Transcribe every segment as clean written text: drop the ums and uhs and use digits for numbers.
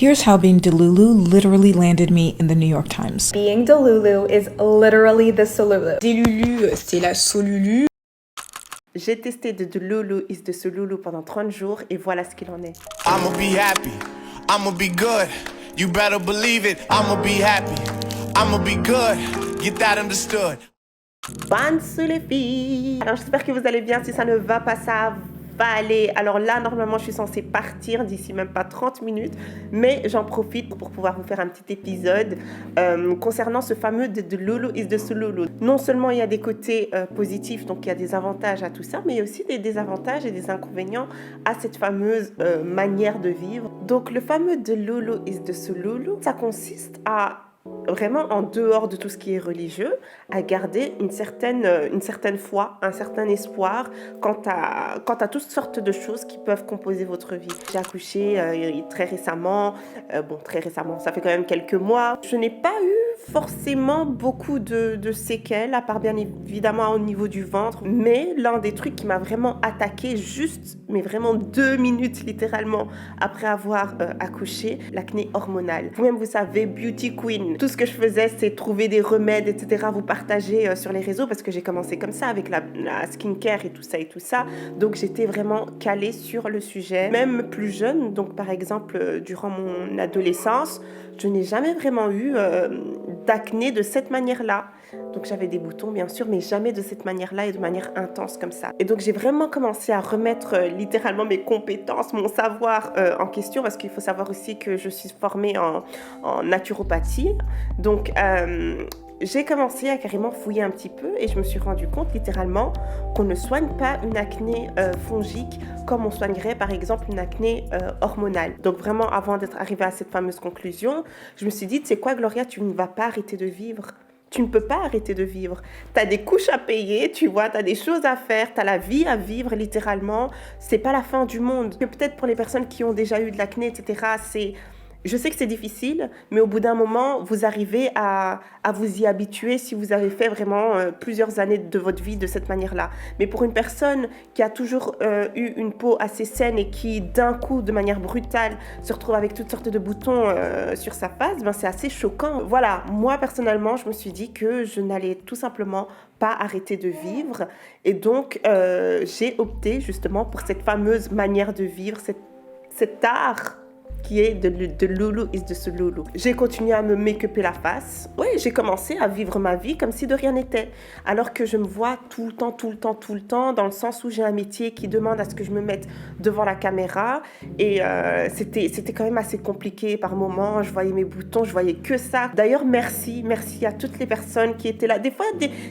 Here's how being Delulu literally landed me in the New York Times. Being Delulu is literally the Solulu. Delulu, c'est la Solulu. J'ai testé de Delulu is the Solulu pendant 30 jours et voilà ce qu'il en est. I'ma be happy, I'ma be good, you better believe it, I'ma be happy, I'ma be good, get that understood. Bonne sous les filles. Alors j'espère que vous allez bien, si ça ne va pas, ça va aller. Alors là, normalement, je suis censée partir d'ici même pas 30 minutes, mais j'en profite pour pouvoir vous faire un petit épisode concernant ce fameux de Lulu is the Solulu. Non seulement il y a des côtés positifs, donc il y a des avantages à tout ça, mais il y a aussi des désavantages et des inconvénients à cette fameuse manière de vivre. Donc le fameux de Lulu is the Solulu, ça consiste à vraiment en dehors de tout ce qui est religieux, à garder une certaine foi, un certain espoir quant à toutes sortes de choses qui peuvent composer votre vie. J'ai accouché très récemment, ça fait quand même quelques mois. Je n'ai pas eu forcément beaucoup de séquelles, à part bien évidemment au niveau du ventre, mais l'un des trucs qui m'a vraiment attaqué mais vraiment 2 minutes littéralement après avoir accouché, l'acné hormonale. Vous-même, vous savez, beauty queen. Tout ce que je faisais, c'est trouver des remèdes, etc., vous partager sur les réseaux, parce que j'ai commencé comme ça, avec la skincare et tout ça. Donc, j'étais vraiment calée sur le sujet, même plus jeune. Donc, par exemple, durant mon adolescence, je n'ai jamais vraiment eu d'acné de cette manière-là. Donc, j'avais des boutons, bien sûr, mais jamais de cette manière-là et de manière intense comme ça. Et donc, j'ai vraiment commencé à remettre littéralement mes compétences, mon savoir en question, parce qu'il faut savoir aussi que je suis formée en naturopathie. Donc, j'ai commencé à carrément fouiller un petit peu et je me suis rendu compte littéralement qu'on ne soigne pas une acné fongique comme on soignerait par exemple une acné hormonale. Donc vraiment, avant d'être arrivée à cette fameuse conclusion, je me suis dit, tu sais quoi Gloria, tu ne vas pas arrêter de vivre. Tu ne peux pas arrêter de vivre. Tu as des couches à payer, tu vois, tu as des choses à faire, tu as la vie à vivre littéralement. C'est pas la fin du monde. Peut-être pour les personnes qui ont déjà eu de l'acné, etc., je sais que c'est difficile, mais au bout d'un moment, vous arrivez à vous y habituer si vous avez fait vraiment plusieurs années de votre vie de cette manière-là. Mais pour une personne qui a toujours eu une peau assez saine et qui, d'un coup, de manière brutale, se retrouve avec toutes sortes de boutons sur sa face, c'est assez choquant. Voilà, moi, personnellement, je me suis dit que je n'allais tout simplement pas arrêter de vivre. Et donc, j'ai opté justement pour cette fameuse manière de vivre, cet art qui est de Lulu is the Solulu. J'ai continué à me make-upper la face. Oui, j'ai commencé à vivre ma vie comme si de rien n'était. Alors que je me vois tout le temps, dans le sens où j'ai un métier qui demande à ce que je me mette devant la caméra. Et c'était quand même assez compliqué par moments. Je voyais mes boutons, je voyais que ça. D'ailleurs, merci à toutes les personnes qui étaient là. Des fois,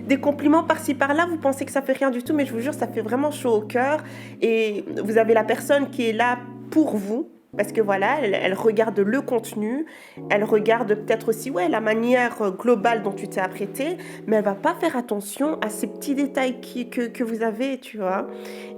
des compliments par-ci, par-là, vous pensez que ça fait rien du tout, mais je vous jure, ça fait vraiment chaud au cœur. Et vous avez la personne qui est là pour vous. Parce que voilà, elle regarde le contenu, elle regarde peut-être aussi la manière globale dont tu t'es apprêtée, mais elle va pas faire attention à ces petits détails que vous avez, tu vois.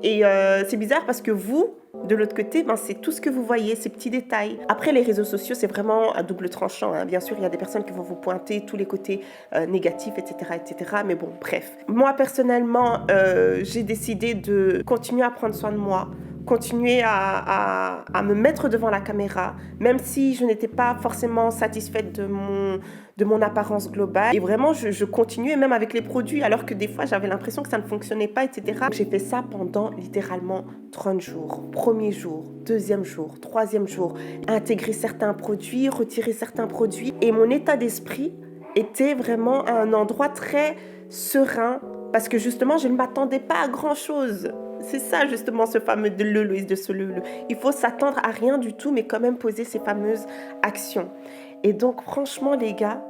Et c'est bizarre parce que vous, de l'autre côté, c'est tout ce que vous voyez, ces petits détails. Après, les réseaux sociaux, c'est vraiment à double tranchant, hein. Bien sûr, il y a des personnes qui vont vous pointer tous les côtés négatifs, etc. Mais bon, bref. Moi, personnellement, j'ai décidé de continuer à prendre soin de moi, continuer à me mettre devant la caméra, même si je n'étais pas forcément satisfaite de mon apparence globale. Et vraiment, je continuais même avec les produits, alors que des fois, j'avais l'impression que ça ne fonctionnait pas, etc. J'ai fait ça pendant littéralement 30 jours. Premier jour, deuxième jour, troisième jour. Intégrer certains produits, retirer certains produits. Et mon état d'esprit était vraiment à un endroit très serein, parce que justement, je ne m'attendais pas à grand-chose. C'est ça justement ce fameux de Lulu is the Solulu. Il faut s'attendre à rien du tout, mais quand même poser ces fameuses actions. Et donc franchement les gars,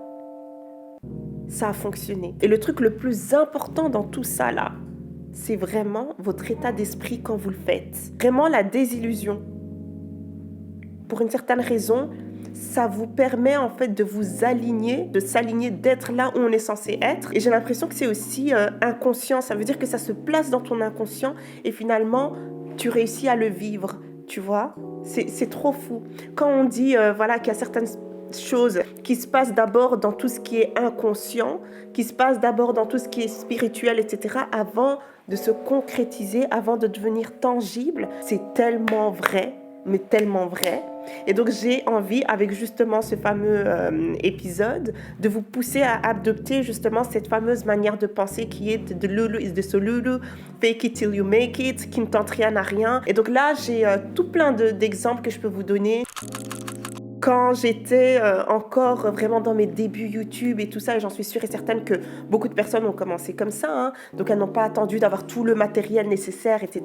ça a fonctionné. Et le truc le plus important dans tout ça là, c'est vraiment votre état d'esprit quand vous le faites. Vraiment la désillusion. Pour une certaine raison, ça vous permet en fait de vous aligner, de s'aligner, d'être là où on est censé être. Et j'ai l'impression que c'est aussi inconscient. Ça veut dire que ça se place dans ton inconscient et finalement, tu réussis à le vivre, tu vois. C'est trop fou. Quand on dit qu'il y a certaines choses qui se passent d'abord dans tout ce qui est inconscient, qui se passent d'abord dans tout ce qui est spirituel, etc., avant de se concrétiser, avant de devenir tangible, c'est tellement vrai, mais tellement vrai. Et donc j'ai envie, avec justement ce fameux épisode, de vous pousser à adopter justement cette fameuse manière de penser qui est de Lulu is the Solulu, fake it till you make it, qui ne tente rien à rien. Et donc là, j'ai tout plein d'exemples que je peux vous donner. Quand j'étais encore vraiment dans mes débuts YouTube et tout ça, et j'en suis sûre et certaine que beaucoup de personnes ont commencé comme ça, hein, donc elles n'ont pas attendu d'avoir tout le matériel nécessaire, etc.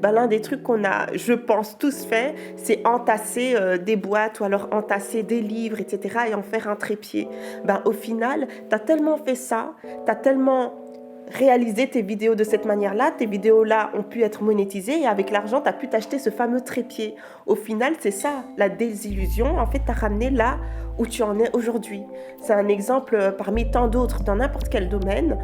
Ben, l'un des trucs qu'on a, je pense, tous fait, c'est entasser des boîtes ou alors entasser des livres, etc. et en faire un trépied. Ben, au final, tu as tellement fait ça, tu as tellement réaliser tes vidéos de cette manière-là. Tes vidéos-là ont pu être monétisées et avec l'argent, tu as pu t'acheter ce fameux trépied. Au final, c'est ça, la désillusion, en fait, t'a ramené là où tu en es aujourd'hui. C'est un exemple parmi tant d'autres dans n'importe quel domaine.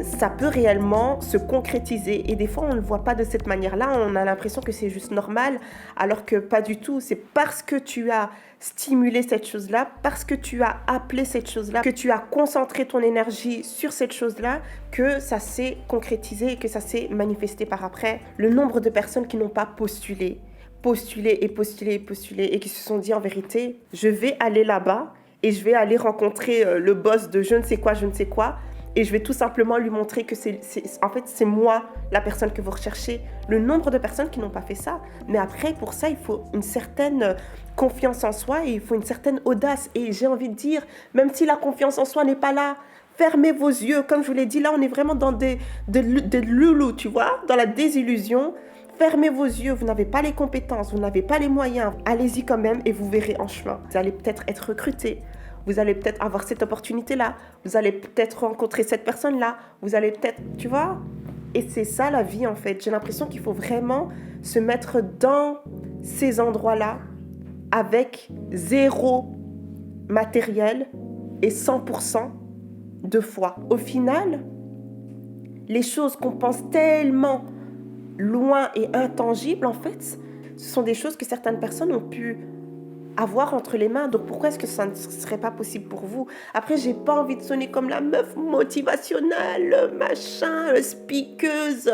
Ça peut réellement se concrétiser et des fois on ne le voit pas de cette manière-là, on a l'impression que c'est juste normal alors que pas du tout. C'est parce que tu as stimulé cette chose-là, parce que tu as appelé cette chose-là, que tu as concentré ton énergie sur cette chose-là, que ça s'est concrétisé et que ça s'est manifesté par après. Le nombre de personnes qui n'ont pas postulé et qui se sont dit en vérité, je vais aller là-bas et je vais aller rencontrer le boss de je ne sais quoi, et je vais tout simplement lui montrer que c'est moi la personne que vous recherchez. Le nombre de personnes qui n'ont pas fait ça. Mais après, pour ça, il faut une certaine confiance en soi et il faut une certaine audace. Et j'ai envie de dire, même si la confiance en soi n'est pas là, fermez vos yeux. Comme je vous l'ai dit, là, on est vraiment dans des loulous, tu vois, dans la désillusion. Fermez vos yeux, vous n'avez pas les compétences, vous n'avez pas les moyens. Allez-y quand même et vous verrez en chemin. Vous allez peut-être être recruté. Vous allez peut-être avoir cette opportunité-là. Vous allez peut-être rencontrer cette personne-là. Vous allez peut-être, tu vois. Et c'est ça la vie en fait. J'ai l'impression qu'il faut vraiment se mettre dans ces endroits-là avec zéro matériel et 100% de foi. Au final, les choses qu'on pense tellement loin et intangibles, en fait, ce sont des choses que certaines personnes ont pu avoir entre les mains. Donc pourquoi est-ce que ça ne serait pas possible pour vous? Après, j'ai pas envie de sonner comme la meuf motivationnelle, machin, speakeuse.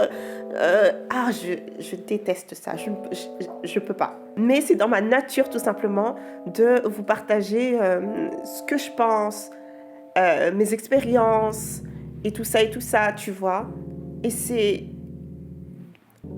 Je déteste ça. Je peux pas. Mais c'est dans ma nature tout simplement de vous partager ce que je pense, mes expériences et tout ça, tu vois. Et c'est...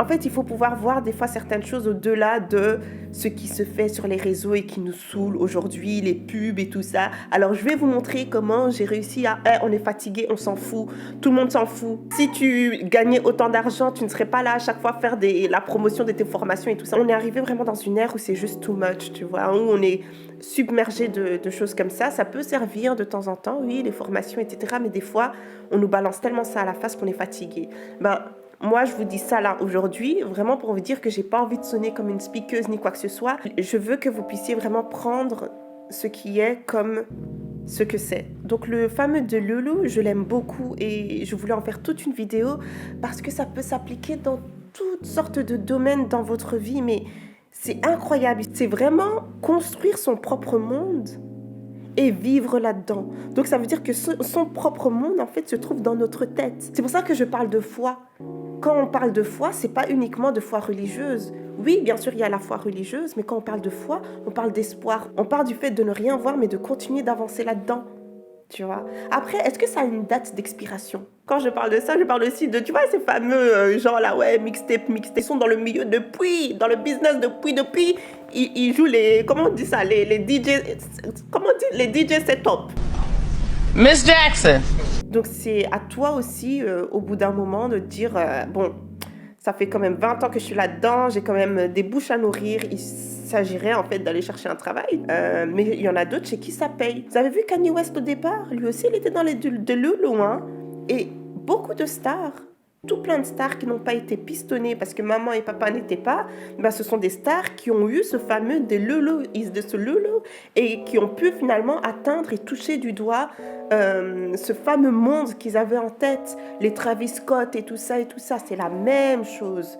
En fait, il faut pouvoir voir des fois certaines choses au-delà de ce qui se fait sur les réseaux et qui nous saoule aujourd'hui, les pubs et tout ça. Alors, je vais vous montrer comment j'ai réussi à... on est fatigué, on s'en fout. Tout le monde s'en fout. Si tu gagnais autant d'argent, tu ne serais pas là à chaque fois faire la promotion de tes formations et tout ça. On est arrivé vraiment dans une ère où c'est juste too much, tu vois, où on est submergé de choses comme ça. Ça peut servir de temps en temps, oui, les formations, etc. Mais des fois, on nous balance tellement ça à la face qu'on est fatigué. Moi, je vous dis ça là aujourd'hui, vraiment pour vous dire que j'ai pas envie de sonner comme une speakeuse ni quoi que ce soit. Je veux que vous puissiez vraiment prendre ce qui est comme ce que c'est. Donc le fameux de Lulu, je l'aime beaucoup et je voulais en faire toute une vidéo parce que ça peut s'appliquer dans toutes sortes de domaines dans votre vie, mais c'est incroyable. C'est vraiment construire son propre monde et vivre là-dedans. Donc ça veut dire que son propre monde, en fait, se trouve dans notre tête. C'est pour ça que je parle de foi. Quand on parle de foi, c'est pas uniquement de foi religieuse. Oui, bien sûr, il y a la foi religieuse, mais quand on parle de foi, on parle d'espoir. On parle du fait de ne rien voir, mais de continuer d'avancer là-dedans. Tu vois. Après, est-ce que ça a une date d'expiration? Quand je parle de ça, je parle aussi de, tu vois, ces fameux gens là, ouais, mixtape. Ils sont dans le milieu depuis, dans le business depuis. Ils jouent les, comment on dit ça, les DJ, comment on dit, les DJ set-up. Miss Jackson. Donc c'est à toi aussi, au bout d'un moment, de dire, bon, ça fait quand même 20 ans que je suis là-dedans, j'ai quand même des bouches à nourrir, il s'agirait en fait d'aller chercher un travail. Mais il y en a d'autres chez qui ça paye. Vous avez vu Kanye West au départ? Lui aussi, il était dans les de Lulu, hein. Et beaucoup de stars, tout plein de stars qui n'ont pas été pistonnées parce que maman et papa n'étaient pas, ben ce sont des stars qui ont eu ce fameux de Lulu is de ce Lulu et qui ont pu finalement atteindre et toucher du doigt ce fameux monde qu'ils avaient en tête, les Travis Scott et tout ça, c'est la même chose.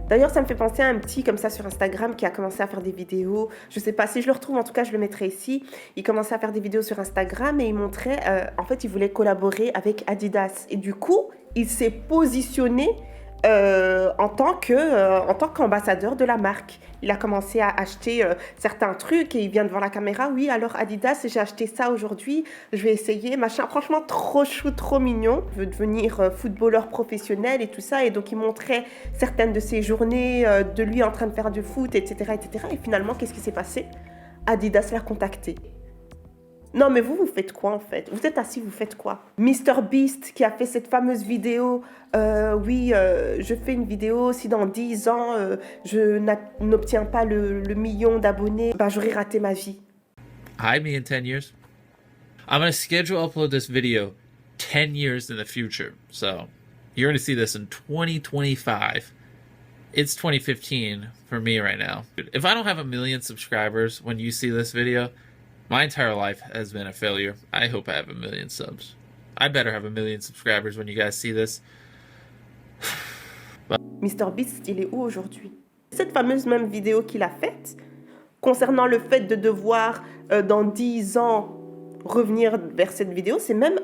D'ailleurs, ça me fait penser à un petit comme ça sur Instagram qui a commencé à faire des vidéos. Je sais pas si je le retrouve, en tout cas, je le mettrai ici. Il commençait à faire des vidéos sur Instagram et il montrait, en fait, il voulait collaborer avec Adidas. Et du coup, il s'est positionné en tant qu'ambassadeur de la marque. Il a commencé à acheter certains trucs et il vient devant la caméra. Oui, alors Adidas, j'ai acheté ça aujourd'hui, je vais essayer, machin. Franchement, trop chou, trop mignon. Il veut devenir footballeur professionnel et tout ça. Et donc, il montrait certaines de ses journées de lui en train de faire du foot, etc., etc. Et finalement, qu'est-ce qui s'est passé? Adidas l'a contacté. Non, mais vous faites quoi en fait? Vous êtes assis, vous faites quoi? Mr Beast qui a fait cette fameuse vidéo, je fais une vidéo, si dans 10 ans, je n'obtiens pas le million d'abonnés, bah j'aurais raté ma vie. Hi, me in 10 years. I'm going to schedule upload this video 10 years in the future. So you're going to see this in 2025. It's 2015 for me right now. If I don't have 1 million subscribers when you see this video, my entire life has been a failure. I hope I have 1 million subs. I better have 1 million subscribers when you guys see this. Mr Beast, il est où aujourd'hui? Cette fameuse même vidéo qu'il a faite, concernant le fait de devoir, dans 10 ans, revenir vers cette vidéo, c'est même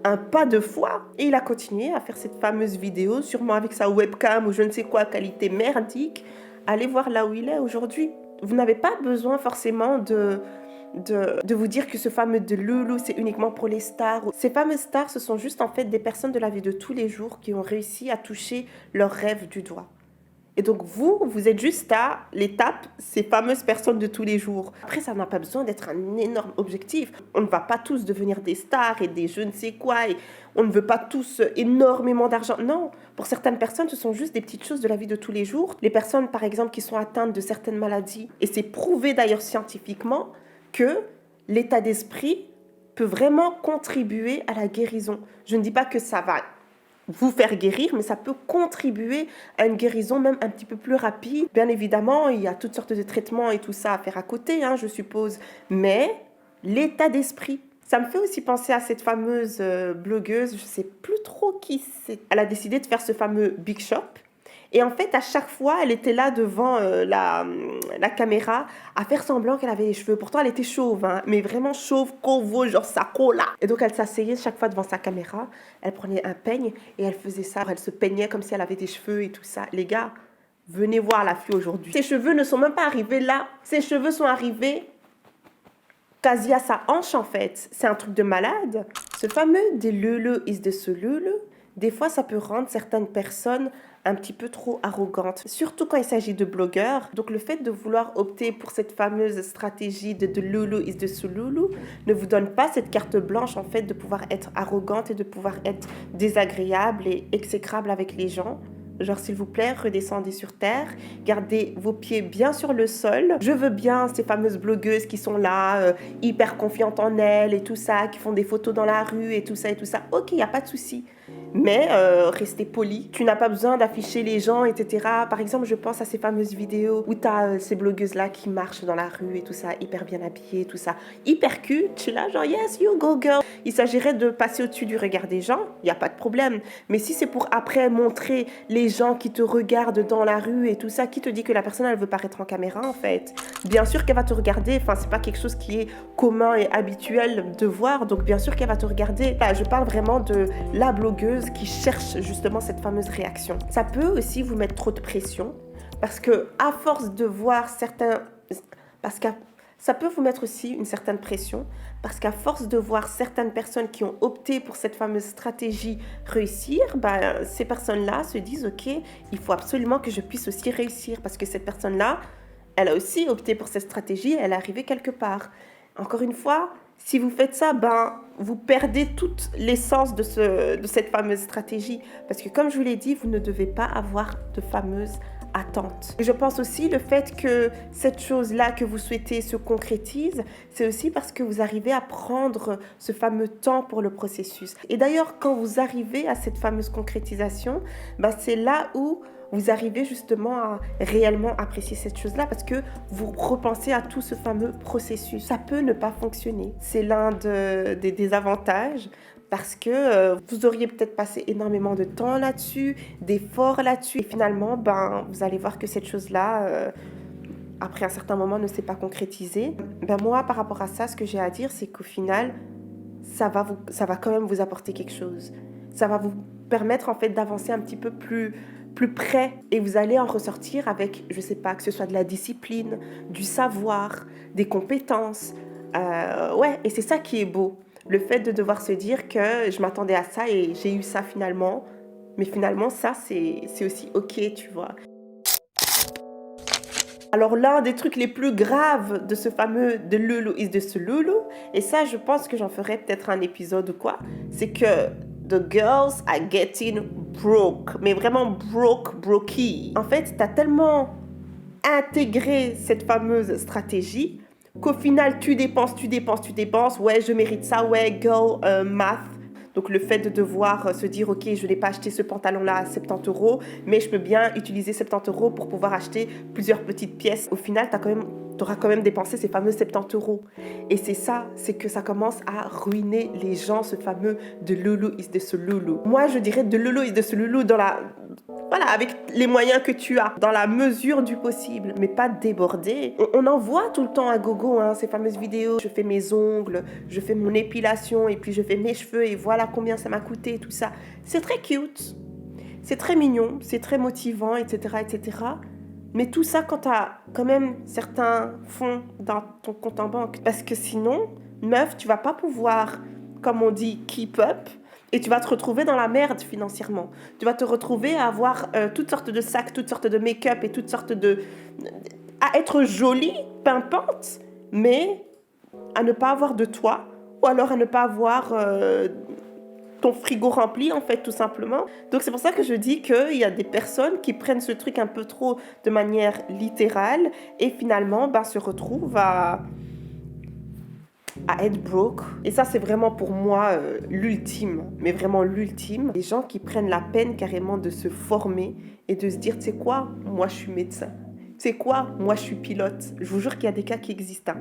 un pas de foi. Et il a continué à faire cette fameuse vidéo, sûrement avec sa webcam ou je ne sais quoi, qualité merdique. Allez voir là où il est aujourd'hui. Vous n'avez pas besoin forcément de vous dire que ce fameux Delulu, c'est uniquement pour les stars. Ces fameuses stars, ce sont juste en fait des personnes de la vie de tous les jours qui ont réussi à toucher leurs rêves du doigt. Et donc vous êtes juste à l'étape, ces fameuses personnes de tous les jours. Après, ça n'a pas besoin d'être un énorme objectif. On ne va pas tous devenir des stars et des je ne sais quoi. Et on ne veut pas tous énormément d'argent. Non, pour certaines personnes, ce sont juste des petites choses de la vie de tous les jours. Les personnes, par exemple, qui sont atteintes de certaines maladies, et c'est prouvé d'ailleurs scientifiquement, que l'état d'esprit peut vraiment contribuer à la guérison. Je ne dis pas que ça va vous faire guérir, mais ça peut contribuer à une guérison même un petit peu plus rapide. Bien évidemment, il y a toutes sortes de traitements et tout ça à faire à côté, je suppose. Mais l'état d'esprit, ça me fait aussi penser à cette fameuse blogueuse, je ne sais plus trop qui c'est. Elle a décidé de faire ce fameux Big Shop. Et en fait, à chaque fois, elle était là devant la caméra à faire semblant qu'elle avait les cheveux. Pourtant, elle était chauve, mais vraiment chauve, corvo, genre sa cola. Et donc, elle s'asseyait chaque fois devant sa caméra. Elle prenait un peigne et elle faisait ça. Elle se peignait comme si elle avait des cheveux et tout ça. Les gars, venez voir la fille aujourd'hui. Ses cheveux ne sont même pas arrivés là. Ses cheveux sont arrivés quasi à sa hanche, en fait. C'est un truc de malade. Ce fameux « des lulu is de ce lulu », des fois, ça peut rendre certaines personnes un petit peu trop arrogantes, surtout quand il s'agit de blogueurs. Donc, le fait de vouloir opter pour cette fameuse stratégie de Lulu is de Sululu ne vous donne pas cette carte blanche, en fait, de pouvoir être arrogante et de pouvoir être désagréable et exécrable avec les gens. Genre, s'il vous plaît, redescendez sur terre, gardez vos pieds bien sur le sol. Je veux bien ces fameuses blogueuses qui sont là, hyper confiantes en elles et tout ça, qui font des photos dans la rue et tout ça et tout ça. Ok, il n'y a pas de souci. Mais restez poli. Tu n'as pas besoin d'afficher les gens, etc. Par exemple, je pense à ces fameuses vidéos où tu as ces blogueuses-là qui marchent dans la rue et tout ça, hyper bien habillées, tout ça, hyper cute. Je suis là, genre, yes, you go girl. Il s'agirait de passer au-dessus du regard des gens, il n'y a pas de problème. Mais si c'est pour après montrer les gens qui te regardent dans la rue et tout ça, qui te dit que la personne, elle veut paraître en caméra, en fait? Bien sûr qu'elle va te regarder. Enfin, c'est pas quelque chose qui est commun et habituel de voir. Donc, bien sûr qu'elle va te regarder. Là, je parle vraiment de la blogueuse qui cherche justement cette fameuse réaction. Ça peut aussi vous mettre trop de pression parce que à force de voir ça peut vous mettre aussi une certaine pression parce qu'à force de voir certaines personnes qui ont opté pour cette fameuse stratégie réussir, ces personnes-là se disent ok, il faut absolument que je puisse aussi réussir parce que cette personne-là, elle a aussi opté pour cette stratégie, elle est arrivée quelque part. Encore une fois, si vous faites ça, vous perdez toute l'essence de cette fameuse stratégie. Parce que comme je vous l'ai dit, vous ne devez pas avoir de fameuses attentes. Et je pense aussi le fait que cette chose-là que vous souhaitez se concrétise, c'est aussi parce que vous arrivez à prendre ce fameux temps pour le processus. Et d'ailleurs, quand vous arrivez à cette fameuse concrétisation, c'est là où vous arrivez justement à réellement apprécier cette chose-là parce que vous repensez à tout ce fameux processus. Ça peut ne pas fonctionner. C'est l'un des désavantages parce que vous auriez peut-être passé énormément de temps là-dessus, d'efforts là-dessus. Et finalement, vous allez voir que cette chose-là, après un certain moment, ne s'est pas concrétisée. Moi, par rapport à ça, ce que j'ai à dire, c'est qu'au final, ça va quand même vous apporter quelque chose. Ça va vous permettre en fait d'avancer un petit peu plus près et vous allez en ressortir avec, je sais pas, que ce soit de la discipline, du savoir, des compétences. Et c'est ça qui est beau. Le fait de devoir se dire que je m'attendais à ça et j'ai eu ça finalement. Mais finalement, ça, c'est aussi OK, tu vois. Alors, l'un des trucs les plus graves de ce fameux « The Lulu is the Sululu », et ça, je pense que j'en ferai peut-être un épisode ou quoi, c'est que the girls are getting broke, mais vraiment brokey. En fait, t'as tellement intégré cette fameuse stratégie qu'au final, tu dépenses. Ouais, je mérite ça, ouais, girl, math. Donc le fait de devoir se dire, ok, je n'ai pas acheté ce pantalon-là à 70 €, mais je peux bien utiliser 70 € pour pouvoir acheter plusieurs petites pièces. Au final, t'auras quand même dépensé ces fameux 70 €. Et c'est ça, c'est que ça commence à ruiner les gens, ce fameux « de Lulu is the Sululu ». Moi, je dirais « de Lulu is the Sululu » avec les moyens que tu as, dans la mesure du possible, mais pas déborder. On en voit tout le temps à gogo, ces fameuses vidéos. Je fais mes ongles, je fais mon épilation, et puis je fais mes cheveux, et voilà combien ça m'a coûté, tout ça. C'est très cute, c'est très mignon, c'est très motivant, etc., etc. Mais tout ça quand tu as quand même certains fonds dans ton compte en banque. Parce que sinon, meuf, tu vas pas pouvoir, comme on dit, keep up. Et tu vas te retrouver dans la merde financièrement. Tu vas te retrouver à avoir toutes sortes de sacs, toutes sortes de make-up et toutes sortes à être jolie, pimpante, mais à ne pas avoir de toit. Ou alors à ne pas avoir ton frigo rempli, en fait, tout simplement. Donc c'est pour ça que je dis qu'il y a des personnes qui prennent ce truc un peu trop de manière littérale et finalement se retrouvent à être broke. Et ça, c'est vraiment pour moi l'ultime, mais vraiment l'ultime. Les gens qui prennent la peine carrément de se former et de se dire, tu sais quoi, moi je suis médecin. Tu sais quoi, moi je suis pilote. Je vous jure qu'il y a des cas qui existent.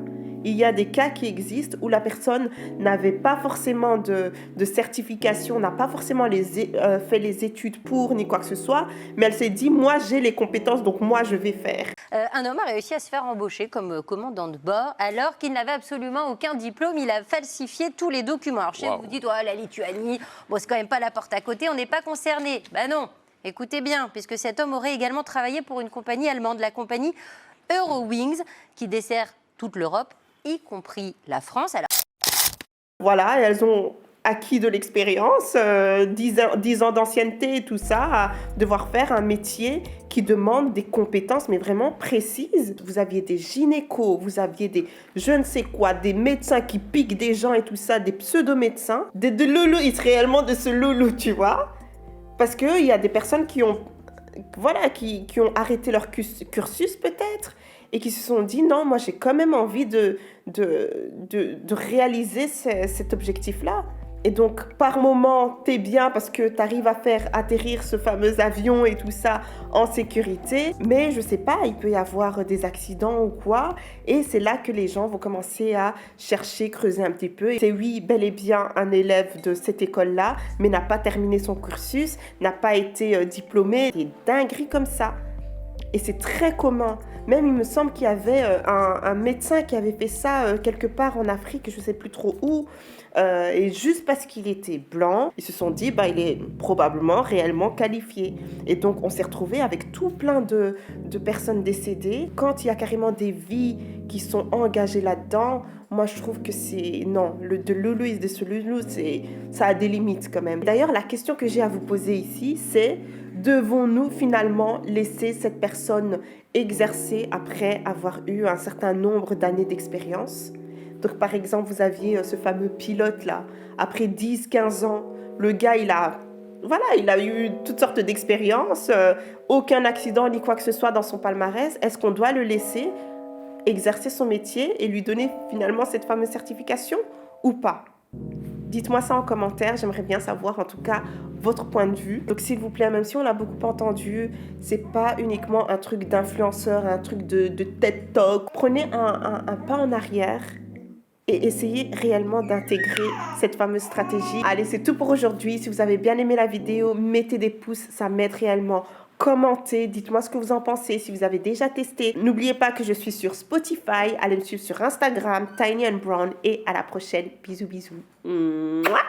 Il y a des cas qui existent où la personne n'avait pas forcément de certification, n'a pas forcément fait les études pour ni quoi que ce soit, mais elle s'est dit, moi j'ai les compétences, donc moi je vais faire. Un homme a réussi à se faire embaucher comme commandant de bord alors qu'il n'avait absolument aucun diplôme. Il a falsifié tous les documents. Alors, vous dites, la Lituanie, c'est quand même pas la porte à côté, on n'est pas concerné. Non. Écoutez bien, puisque cet homme aurait également travaillé pour une compagnie allemande, la compagnie Eurowings, qui dessert toute l'Europe, y compris la France. Voilà, elles ont acquis de l'expérience, 10 ans d'ancienneté et tout ça, à devoir faire un métier qui demande des compétences, mais vraiment précises. Vous aviez des gynécos, vous aviez des je ne sais quoi, des médecins qui piquent des gens et tout ça, des pseudo-médecins, de loulou, ils sont réellement de ce loulou, tu vois. Parce qu'il y a des personnes qui ont arrêté leur cursus peut-être et qui se sont dit non, moi j'ai quand même envie de réaliser cet objectif-là. Et donc, par moment, t'es bien parce que t'arrives à faire atterrir ce fameux avion et tout ça en sécurité. Mais je sais pas, il peut y avoir des accidents ou quoi. Et c'est là que les gens vont commencer à chercher, creuser un petit peu. C'est oui, bel et bien un élève de cette école-là, mais n'a pas terminé son cursus, n'a pas été diplômé. Des dingueries comme ça. Et c'est très commun. Même, il me semble qu'il y avait un médecin qui avait fait ça quelque part en Afrique, je ne sais plus trop où. Et juste parce qu'il était blanc, ils se sont dit, il est probablement réellement qualifié. Et donc, on s'est retrouvé avec tout plein de personnes décédées. Quand il y a carrément des vies qui sont engagées là-dedans, moi, je trouve que c'est... Non, de Lulu is de ce Lulu, ça a des limites quand même. D'ailleurs, la question que j'ai à vous poser ici, c'est... Devons-nous finalement laisser cette personne exercer après avoir eu un certain nombre d'années d'expérience? Donc par exemple, vous aviez ce fameux pilote-là, après 10-15 ans, le gars, il a eu toutes sortes d'expériences, aucun accident ni quoi que ce soit dans son palmarès. Est-ce qu'on doit le laisser exercer son métier et lui donner finalement cette fameuse certification ou pas? Dites-moi ça en commentaire, j'aimerais bien savoir en tout cas votre point de vue. Donc s'il vous plaît, même si on l'a beaucoup entendu, c'est pas uniquement un truc d'influenceur, un truc de TED Talk. Prenez un pas en arrière et essayez réellement d'intégrer cette fameuse stratégie. Allez, c'est tout pour aujourd'hui. Si vous avez bien aimé la vidéo, mettez des pouces, ça m'aide réellement. Commentez, dites-moi ce que vous en pensez, si vous avez déjà testé. N'oubliez pas que je suis sur Spotify, allez me suivre sur Instagram, Tiny and Brown, et à la prochaine. Bisous, bisous. Mouah.